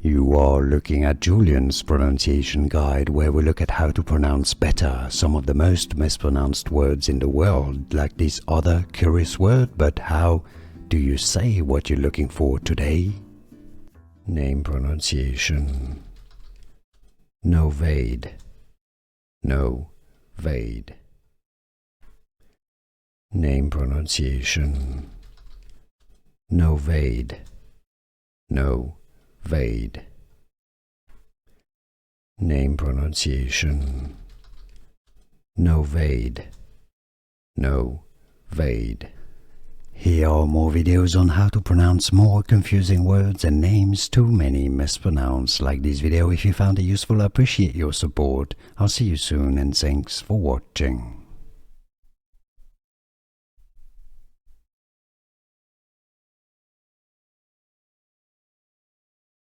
You are looking at Julian's pronunciation guide, where we look at how to pronounce better some of the most mispronounced words in the world, like this other curious word. But how do you say what you're looking for today? Name pronunciation. Novade. Novade. Name pronunciation. Novade. Novade. Name pronunciation. Novade. Novade. Here are more videos on how to pronounce more confusing words and names too many mispronounced. Like this video if you found it useful. I appreciate your support. I'll see you soon and thanks for watching.